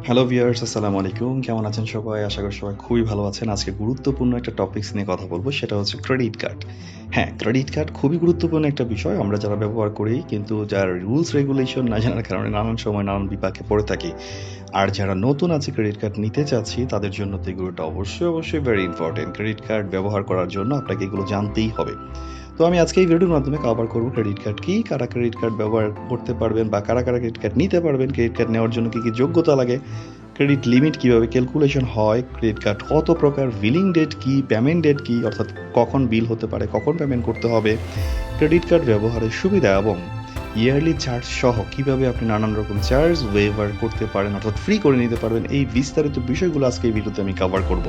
Hello viewers, আসসালামু আলাইকুম। কেমন আছেন সবাই? আশা করি সবাই খুবই ভালো আছেন। আজকে গুরুত্বপূর্ণ একটা টপিকস নিয়ে কথা বলব, সেটা হচ্ছে ক্রেডিট কার্ড। হ্যাঁ, ক্রেডিট কার্ড খুবই গুরুত্বপূর্ণ একটা বিষয়। আমরা যারা ব্যবহার করি কিন্তু যার রুলস রেগুলেশন না জানার কারণে নানান সময় নানান বিপাকে পড়ে থাকি। আর যারা নতুন আছে ক্রেডিট কার্ড নিতে চাচ্ছি তাদের জন্য তো এগুলোটা অবশ্যই ভেরি ইম্পর্টেন্ট। ক্রেডিট কার্ড ব্যবহার করার জন্য আপনাকে এগুলো জানতেই হবে। তো আমি আজকে এই ভিডিওর মাধ্যমে কভার করব ক্রেডিট কার্ড কি, কারা ক্রেডিট কার্ড ব্যবহার করতে পারবেন বা কারা ক্রেডিট কার্ড নিতে পারবেন, ক্রেডিট কার্ড নেওয়ার জন্য কি যোগ্যতা লাগে, ক্রেডিট লিমিট কিভাবে ক্যালকুলেশন হয়, ক্রেডিট কার্ড কত প্রকার, বিলিং ডেট কি, পেমেন্ট ডেট কি, অর্থাৎ কখন বিল হতে পারে, কখন পেমেন্ট করতে হবে, ক্রেডিট কার্ড ব্যবহারের সুবিধা এবং ইয়ারলি চার্জ সহ কিভাবে আপনি নানান রকম চার্জ ওয়েভার করতে পারেন অর্থাৎ ফ্রি করে নিতে পারবেন, এই বিস্তারিত বিষয়গুলো আজকে এই ভিডিওতে আমি কভার করব।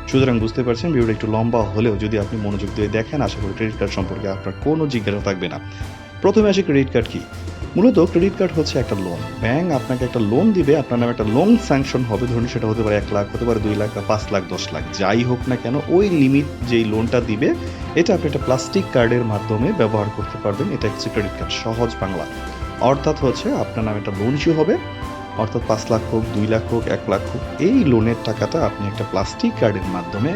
সুতরাং বুঝতে পারছেন ভিডিওটা একটু লম্বা হলেও যদি আপনি মনোযোগ দিয়ে দেখেন আশা করি ক্রেডিট কার্ড সম্পর্কে আপনার কোনো জিজ্ঞাসা থাকবে না। প্রথমে আসি ক্রেডিট কার্ড কি। মূলত ক্রেডিট কার্ড হচ্ছে একটা লোন। ব্যাংক আপনাকে একটা লোন দিবে, আপনার নামে একটা লোন স্যাংশন হবে, ধরুন সেটা হতে পারে 1 লাখ, হতে পারে 2 লাখ বা 5 লাখ, 10 লাখ, যাই হোক না কেন ওই লিমিট যেই লোনটা দিবে এটা আপনি একটা প্লাস্টিক কার্ডের মাধ্যমে ব্যবহার করতে পারবেন। এটা হচ্ছে ক্রেডিট কার্ড সহজ বাংলা। অর্থাৎ হচ্ছে আপনার নামে একটা লোন ইস্যু হবে, অর্থাৎ 5 লাখ হোক, 2 লাখ হোক, 1 লাখ হোক, এই লোনের টাকাটা আপনি একটা প্লাস্টিক কার্ডের মাধ্যমে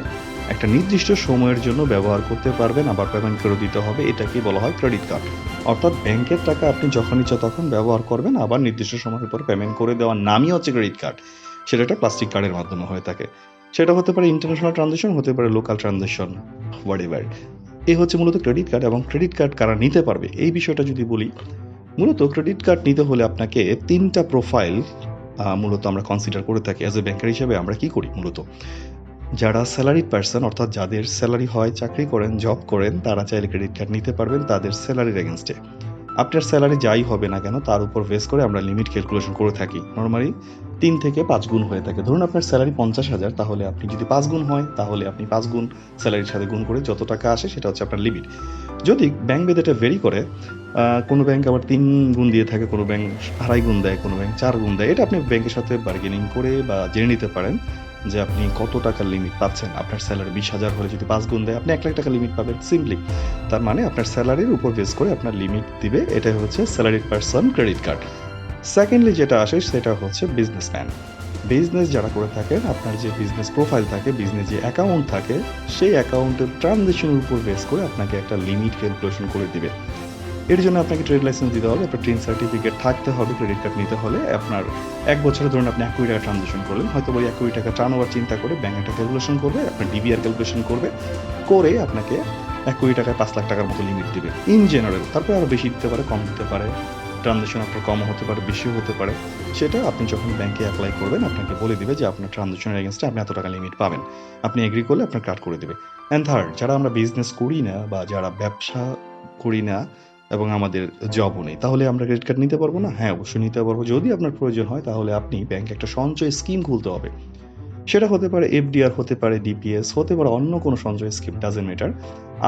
একটা নির্দিষ্ট সময়ের জন্য ব্যবহার করতে পারবেন, আবার পেমেন্ট করে দিতে হবে। এটাকে বলা হয় ক্রেডিট কার্ড। অর্থাৎ ব্যাংকের টাকা আপনি যখন ইচ্ছা তখন ব্যবহার করবেন, আবার নির্দিষ্ট সময়ের পর পেমেন্ট করে দেওয়ার নামই হচ্ছে ক্রেডিট কার্ড। সেটা একটা প্লাস্টিক কার্ডের মাধ্যমে হয়ে থাকে। সেটা হতে পারে ইন্টারন্যাশনাল ট্রানজাকশন, হতে পারে লোকাল ট্রানজাকশন, হোয়াটএভার। এই হচ্ছে মূলত ক্রেডিট কার্ড। এবং ক্রেডিট কার্ড কারা নিতে পারবে এই বিষয়টা যদি বলি, মূলত ক্রেডিট কার্ড নিতে হলে আপনাকে 3টা প্রোফাইল মূলত আমরা কনসিডার করে থাকি অ্যাজ এ ব্যাংকার হিসেবে। আমরা কি করি মূলত, যারা স্যালারিড পার্সন অর্থাৎ যাদের স্যালারি হয়, চাকরি করেন, জব করেন, তারা চাইলে ক্রেডিট কার্ড নিতে পারবেন তাদের স্যালারির এগেনস্টে। আপনার স্যালারি যাই হবে না কেন তার উপর বেস করে আমরা লিমিট ক্যালকুলেশন করে থাকি। নর্মালি 3 থেকে 5 গুণ হয়ে থাকে। ধরুন আপনার স্যালারি 50,000, তাহলে আপনি যদি 5 গুণ হয় তাহলে আপনি 5 গুণ স্যালারির সাথে গুণ করে যত টাকা আসে সেটা হচ্ছে আপনার লিমিট। যদি ব্যাংক ভেদে এটা ভেরি করে, কোনো ব্যাংক আবার 3 গুণ দিয়ে থাকে, কোনো ব্যাংক 2.5 গুণ দেয়, কোনো ব্যাংক 4 গুণ দেয়। এটা আপনি ব্যাংকের সাথে বার্গেনিং করে বা জেনে নিতে পারেন যে আপনি কত টাকার লিমিট পাচ্ছেন। আপনার স্যালারি 20,000 হলে যদি 5 গুণ দেয় আপনি 1 লাখ টাকা লিমিট পাবেন সিম্পলি। তার মানে আপনার স্যালারির উপর বেস করে আপনার লিমিট দিবে। এটাই হচ্ছে salaried person credit card. Secondly যেটা আসে সেটা হচ্ছে বিজনেসম্যান। বিজনেস যারা করে থাকেন, আপনার যে বিজনেস প্রোফাইল থাকে, বিজনেস যে অ্যাকাউন্ট থাকে, সেই অ্যাকাউন্টের ট্রানজেকশনের উপর বেস করে আপনাকে একটা লিমিট ক্যালকুলেশন করে দিবে। এর জন্য আপনাকে ট্রেড লাইসেন্স দিতে হবে, আপনার ট্রেড সার্টিফিকেট থাকতে হবে। ক্রেডিট কার্ড নিতে হলে আপনার 1 বছরে ধরুন আপনি 1 কোটি টাকা ট্রানজেকশন করলেন, হয়তো ওই 1 কোটি টাকা টার্নওভার চিন্তা করে ব্যাংক একটা ক্যালকুলেশন করবে, আপনার ডিবিআর ক্যালকুলেশন করবে, করে আপনাকে 1 কোটি টাকায় 5 লাখ টাকার মতো লিমিট দিবে ইন জেনারেল। তারপরে আরও বেশি দিতে পারে, কম দিতে পারে, ট্রানজেকশন আপনার কমও হতে পারে, বেশিও হতে পারে। সেটা আপনি যখন ব্যাংকে অ্যাপ্লাই করবেন আপনাকে বলে দিবে যে আপনার ট্রানজেকশনের এগেনস্টে আপনি এত টাকা লিমিট পাবেন। আপনি এগ্রি করলে আপনার কাট করে দেবে। অ্যান্ড থার্ড, যারা আমরা বিজনেস করি না বা যারা ব্যবসা করি না এবং আমাদের জবও নেই, তাহলে আমরা ক্রেডিট কার্ড নিতে পারবো না? হ্যাঁ, অবশ্যই নিতে পারবো। যদি আপনার প্রয়োজন হয় তাহলে আপনি ব্যাংকে একটা সঞ্চয় স্কিম খুলতে হবে। সেটা হতে পারে এফডিআর, হতে পারে ডিপিএস, হতে পারে অন্য কোনো সঞ্চয় স্কিম, ডাজেন্ট ম্যাটার।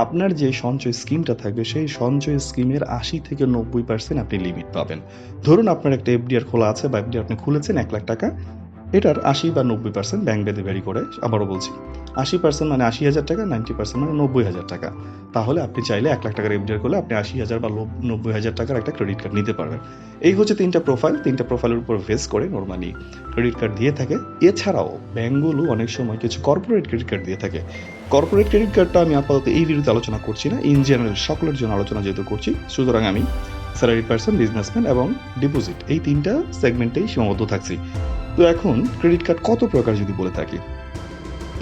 আপনার যে সঞ্চয় স্কিমটা থাকবে সেই সঞ্চয় স্কিমের 80 থেকে 90% আপনি লিমিট পাবেন। ধরুন আপনার একটা এফডিআর খোলা আছে বা এফডিআর আপনি খুলেছেন 1 লাখ টাকা, এটার 80 বা 90% ব্যাংক ভেদে ভ্যারি করে। আবারও বলছি, 80% মানে 80,000 টাকা, 90% মানে 90,000 টাকা। তাহলে আপনি চাইলে 1 লাখ টাকার এফডিআর করলে আপনি 80,000 বা 90,000 টাকার একটা ক্রেডিট কার্ড নিতে পারবেন। এই হচ্ছে 3টা প্রোফাইল। 3টা প্রোফাইলের উপর বেস করে নরমালি ক্রেডিট কার্ড দিয়ে থাকে। এছাড়াও ব্যাংকগুলো অনেক সময় কিছু কর্পোরেট ক্রেডিট কার্ড দিয়ে থাকে। কর্পোরেট ক্রেডিট কার্ডটা আমি আপাতত এই ভিডিওতে আলোচনা করছি না, ইন জেনারেল সকলের জন্য আলোচনা যেহেতু করছি, সুতরাং আমি স্যালারি পারসন, বিজনেসম্যান এবং ডিপোজিট এই 3টা সেগমেন্টেই সীমাবদ্ধ থাকছি। তো এখন ক্রেডিট কার্ড কত প্রকার যদি বলে থাকি,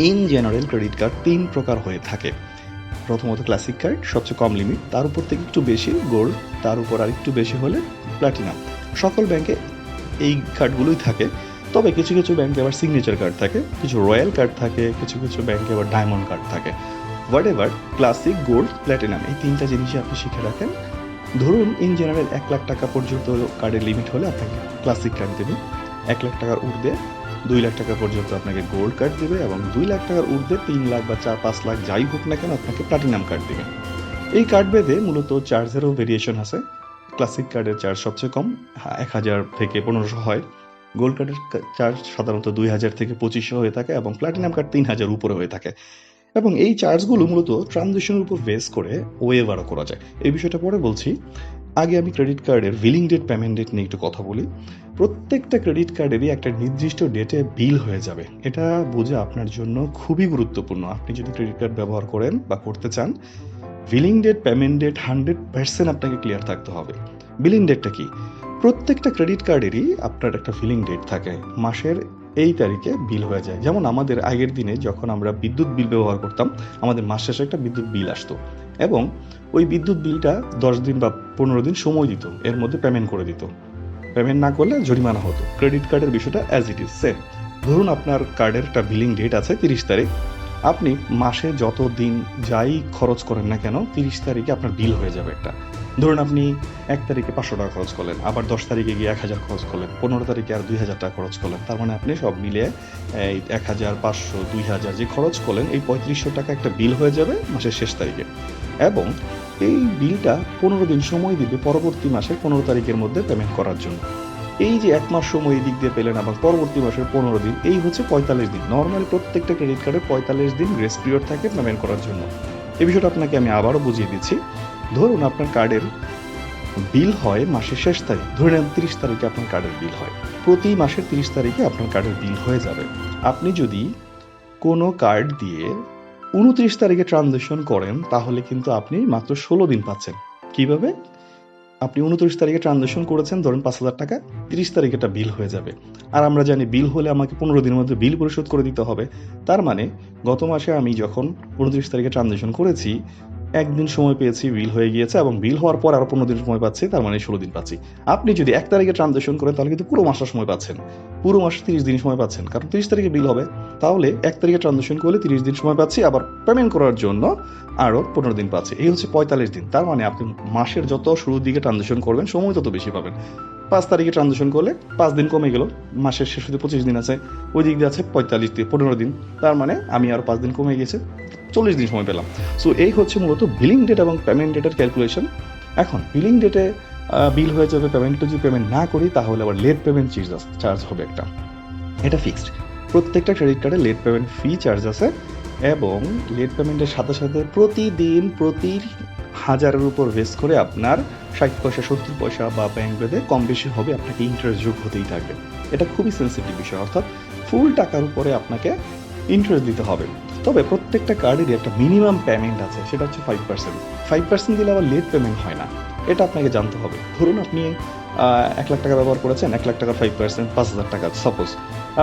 ইন জেনারেল ক্রেডিট কার্ড 3 প্রকার হয়ে থাকে। প্রথমত ক্লাসিক কার্ড, সবচেয়ে কম লিমিট, তার উপর থেকে একটু বেশি গোল্ড, তার উপর আর একটু বেশি হলে প্ল্যাটিনাম। সকল ব্যাংকে এই কার্ডগুলোই থাকে। তবে কিছু কিছু ব্যাংকে আবার সিগনেচার কার্ড থাকে, কিছু রয়্যাল কার্ড থাকে, কিছু কিছু ব্যাংকে আবার ডায়মন্ড কার্ড থাকে। What ever, classic, gold, platinum এই 3টা জিনিসই আপনি শিখে রাখেন। ধরুন ইন জেনারেল 1 লাখ টাকা পর্যন্ত কার্ডের লিমিট হলে আপনাকে ক্লাসিক কার্ড দেবে। 1 লাখ টাকার ঊর্ধ্বে 2 লাখ টাকা পর্যন্ত আপনাকে গোল্ড কার্ড দেবে এবং 2 লাখ টাকার ঊর্ধ্বে 3 লাখ বা 4-5 লাখ যাই হোক না কেন আপনাকে প্লাটিনাম কার্ড দেবে। এই কার্ড ভেদে মূলত চার্জেরও ভেরিয়েশন আছে। ক্লাসিক কার্ডের চার্জ সবচেয়ে কম, 1,000 থেকে 1,500 হয়। গোল্ড কার্ডের চার্জ সাধারণত 2,000 থেকে 2,500 হয়ে থাকে এবং প্লাটিনাম কার্ড 3,000 উপরে হয়ে থাকে। এবং এই চার্জগুলো মূলত ট্রানজেকশনের উপর বেস করে ওয়েভারও করা যায়। এই বিষয়টা পরে বলছি। আগে আমি ক্রেডিট কার্ডের বিলিং ডেট, পেমেন্ট ডেট নিয়ে একটু কথা বলি। প্রত্যেকটা ক্রেডিট কার্ডেরই একটা নির্দিষ্ট ডেটে বিল হয়ে যাবে। এটা বোঝা আপনার জন্য খুবই গুরুত্বপূর্ণ। আপনি যদি ক্রেডিট কার্ড ব্যবহার করেন বা করতে চান, বিলিং ডেট, পেমেন্ট ডেট 100% আপনাকে ক্লিয়ার থাকতে হবে। বিলিং ডেটটা কি? প্রত্যেকটা ক্রেডিট কার্ডেরই আপনার একটা বিলিং ডেট থাকে। মাসের এই তারিখে বিল হয়ে যায়। যেমন আমাদের আগের দিনে যখন আমরা বিদ্যুৎ বিল ব্যবহার করতাম, আমাদের মাস শেষে একটা বিদ্যুৎ বিল আসতো এবং ওই বিদ্যুৎ বিলটা 10 দিন বা 15 দিন সময় দিত। এর মধ্যে পেমেন্ট করে দিত। পেমেন্ট না করলে জরিমানা হতো। ক্রেডিট কার্ডের বিষয়টা অ্যাজ ইট ইজ সেম। ধরুন আপনার কার্ডের একটা বিলিং ডেট আছে 30 তারিখ। আপনি মাসে যত দিন যাই খরচ করেন না কেন 30 তারিখে আপনার বিল হয়ে যাবে একটা। ধরুন আপনি 1 তারিখে 500 টাকা খরচ করলেন, আবার 10 তারিখে গিয়ে 1000 খরচ করলেন, 15 তারিখে আর 2000 টাকা খরচ করলেন। তার মানে আপনি সব মিলিয়ে এই 1000, 500, 2000 যে খরচ করলেন এই 3500 টাকা একটা বিল হয়ে যাবে মাসের শেষ তারিখে। এবং এই বিলটা 15 দিন সময় দিবে পরবর্তী মাসের 15 তারিখের মধ্যে পেমেন্ট করার জন্য। এই যে 1 মাস সময় এই দিক দিয়ে পেলেন, আবার পরবর্তী মাসের 15 দিন, এই হচ্ছে 45 দিন। নরমালি প্রত্যেকটা ক্রেডিট কার্ডে 45 দিন গ্রেস পিরিয়ড থাকে পেমেন্ট করার জন্য। এই বিষয়টা আপনাকে আমি আবারও বুঝিয়ে দিচ্ছি। ধরুন আপনার কার্ডের বিল হয় মাসের শেষ তারিখ। ধরে নেন 30 তারিখে আপনার কার্ডের বিল হয়। প্রতি মাসের 30 তারিখে আপনার কার্ডের বিল হয়ে যাবে। আপনি যদি কোনো কার্ড দিয়ে 29 তারিখে ট্রানজ্যাকশন করেন তাহলে কিন্তু আপনি মাত্র 16 দিন পাচ্ছেন। কিভাবে? আপনি 29 তারিখে ট্রানজ্যাকশন করেছেন, ধরেন 5,000 টাকা, 30 তারিখে একটা বিল হয়ে যাবে। আর আমরা জানি বিল হলে আমাকে 15 দিনের মধ্যে বিল পরিশোধ করে দিতে হবে। তার মানে গত মাসে আমি যখন 29 তারিখে ট্রানজ্যাকশন করেছি, 1 দিন সময় পেয়েছি, বিল হয়ে গিয়েছে এবং বিল হওয়ার পর আরো 15 দিন সময় পাচ্ছি, তার মানে 16 দিন পাচ্ছি। আপনি যদি 1 তারিখে ট্রানজ্যাকশন করেন তাহলে কিন্তু পুরো মাসটা সময় পাচ্ছেন। পুরো মাসে 30 দিন সময় পাচ্ছেন। কারণ 30 তারিখে বিল হবে। তাহলে 1 তারিখে ট্রানজ্যাকশন করলে 30 দিন সময় পাচ্ছি, আবার পেমেন্ট করার জন্য আরো 15 দিন পাচ্ছি। এই হচ্ছে 45 দিন। তার মানে আপনি মাসের যত শুরুর দিকে ট্রানজ্যাকশন করবেন সময় তত বেশি পাবেন। 5 তারিখে ট্রানজ্যাকশন করলে 5 দিন কমে গেল। মাসের শেষ হতে 25 দিন আছে। ওই দিক দিয়ে আছে 45 দিন, 15 দিন। তার মানে আমি আরো 5 দিন কমে গেছে। 40 দিন সময় পেলাম। সো এই হচ্ছে মূলত বিলিং ডেট এবং পেমেন্ট ডেটের ক্যালকুলেশন। এখন বিলিং ডেটে বিল হয়ে যাবে, পেমেন্টটা যদি পেমেন্ট না করি তাহলে আবার লেট পেমেন্ট চার্জ হবে একটা। এটা ফিক্সড। প্রত্যেকটা ক্রেডিট কার্ডে লেট পেমেন্ট ফি চার্জ আছে এবং লেট পেমেন্টের সাথে সাথে প্রতিদিন প্রতি 1000-এর উপর বেস করে আপনার 60 পয়সা, 70 পয়সা বা ব্যাংক ভেদে কম বেশি হবে, আপনাকে ইন্টারেস্ট যোগ হতেই থাকবে। এটা খুবই সেন্সিটিভ বিষয়, অর্থাৎ ফুল টাকার উপরে আপনাকে ইন্টারেস্ট দিতে হবে। তবে প্রত্যেকটা কার্ডেরই একটা মিনিমাম পেমেন্ট আছে, সেটা হচ্ছে 5%। 5% দিলে আবার লেট পেমেন্ট হয় না, এটা আপনাকে জানতে হবে। ধরুন আপনি 1 লাখ টাকা ব্যবহার করেছেন, 1 লাখ টাকার 5% 5,000 টাকা সাপোজ।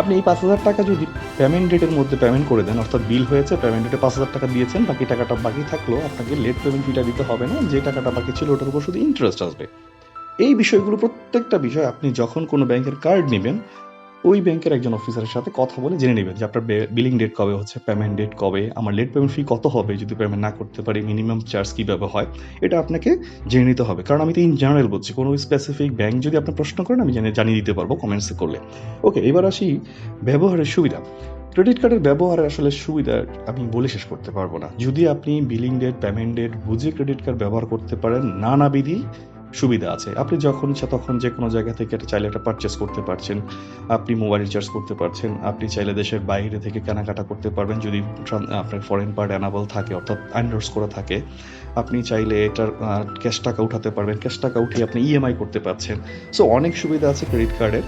আপনি এই 5,000 টাকা যদি পেমেন্ট ডেটের মধ্যে পেমেন্ট করে দেন, অর্থাৎ বিল হয়েছে, পেমেন্ট ডেটে 5,000 টাকা দিয়েছেন, বাকি টাকাটা বাকি থাকলো, আপনাকে লেট পেমেন্ট ফিটা দিতে হবে না। যে টাকাটা বাকি ছিল ওটার উপর শুধু ইন্টারেস্ট আসবে। এই বিষয়গুলো প্রত্যেকটা বিষয় আপনি যখন কোনো ব্যাংকের কার্ড নেবেন, ওই ব্যাংকের একজন অফিসারের সাথে কথা বলে জেনে নেবেন যে আপনার বিলিং ডেট কবে হচ্ছে, পেমেন্ট ডেট কবে, আমার লেট পেমেন্ট ফি কত হবে যদি পেমেন্ট না করতে পারি, মিনিমাম চার্জ কীভাবে হয়, এটা আপনাকে জেনে নিতে হবে। কারণ আমি তো ইন জেনারেল বলছি, কোনো স্পেসিফিক ব্যাংক যদি আপনার প্রশ্ন করেন আমি জানিয়ে দিতে পারবো কমেন্টসে করলে। ওকে, এবার আসি ব্যবহারের সুবিধা। ক্রেডিট কার্ডের ব্যবহারের আসলে সুবিধা আমি বলে শেষ করতে পারবো না। যদি আপনি বিলিং ডেট, পেমেন্ট ডেট বুঝে ক্রেডিট কার্ড ব্যবহার করতে পারেন, নানাবিধি সুবিধা আছে। আপনি যখন ইচ্ছা তখন যে কোনো জায়গা থেকে এটা চাইলে এটা পারচেস করতে পারছেন। আপনি মোবাইল রিচার্জ করতে পারছেন। আপনি চাইলে দেশের বাইরে থেকে কেনাকাটা করতে পারবেন যদি আপনার ফরেন কার্ড অ্যানাবল থাকে, অর্থাৎ এন্ডোর্স করা থাকে। আপনি চাইলে এটার ক্যাশ টাকা উঠাতে পারবেন। ক্যাশ টাকা উঠিয়ে আপনি ইএমআই করতে পারছেন। সো অনেক সুবিধা আছে ক্রেডিট কার্ডের।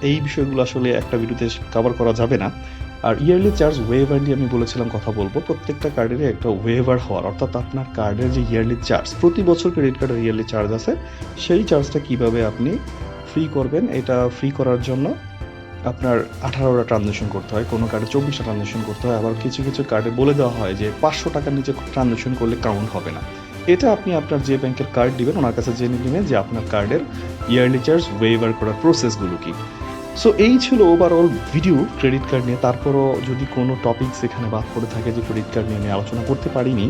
এই বিষয়গুলো আসলে একটা ভিডিওতে কভার করা যাবে না। আর ইয়ারলি চার্জ ওয়েভার নিয়ে আমি বলেছিলাম কথা বলবো। প্রত্যেকটা কার্ডেরই একটা ওয়েভার হওয়ার, অর্থাৎ আপনার কার্ডের যে ইয়ারলি চার্জ, প্রতি বছর ক্রেডিট কার্ডের ইয়ারলি চার্জ আছে, সেই চার্জটা কিভাবে আপনি ফ্রি করবেন। এটা ফ্রি করার জন্য আপনার 18টা ট্রানজ্যাকশন করতে হয়, কোনো কার্ডে 24টা ট্রানজ্যাকশন করতে হয়, আবার কিছু কিছু কার্ডে বলে দেওয়া হয় যে 500 টাকার নিচে ট্রানজ্যাকশন করলে কাউন্ট হবে না। এটা আপনি আপনার যে ব্যাংকের কার্ড দিবেন ওনার কাছে জেনে নেবেন যে আপনার কার্ডের ইয়ারলি চার্জ ওয়েভার করার প্রসেসগুলো কি। সো এই ছিল ওভারঅল ভিডিও ক্রেডিট কার্ড নিয়ে। তারপরও যদি কোনো টপিকস এখানে বাদ পড়ে থাকে যে ক্রেডিট কার্ড নিয়ে আমি আলোচনা করতে পারিনি,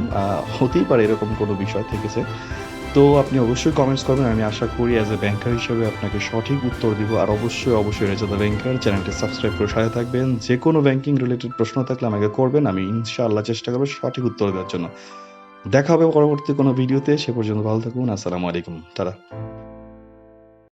হতেই পারে এরকম কোনো বিষয় থেকেছে, তো আপনি অবশ্যই কমেন্টস করবেন। আমি আশা করি অ্যাজ এ ব্যাংকার হিসেবে আপনাকে সঠিক উত্তর দিব। আর অবশ্যই রেজা দ্য ব্যাংকার চ্যানেলটি সাবস্ক্রাইব করে সাথে থাকবেন। যে কোনো ব্যাংকিং রিলেটেড প্রশ্ন থাকলে আমাকে করবেন, আমি ইনশাআল্লাহ চেষ্টা করবো সঠিক উত্তর দেওয়ার জন্য। দেখা হবে পরবর্তী কোনো ভিডিওতে। সে পর্যন্ত ভালো থাকুন। আসসালামু আলাইকুম। টাটা।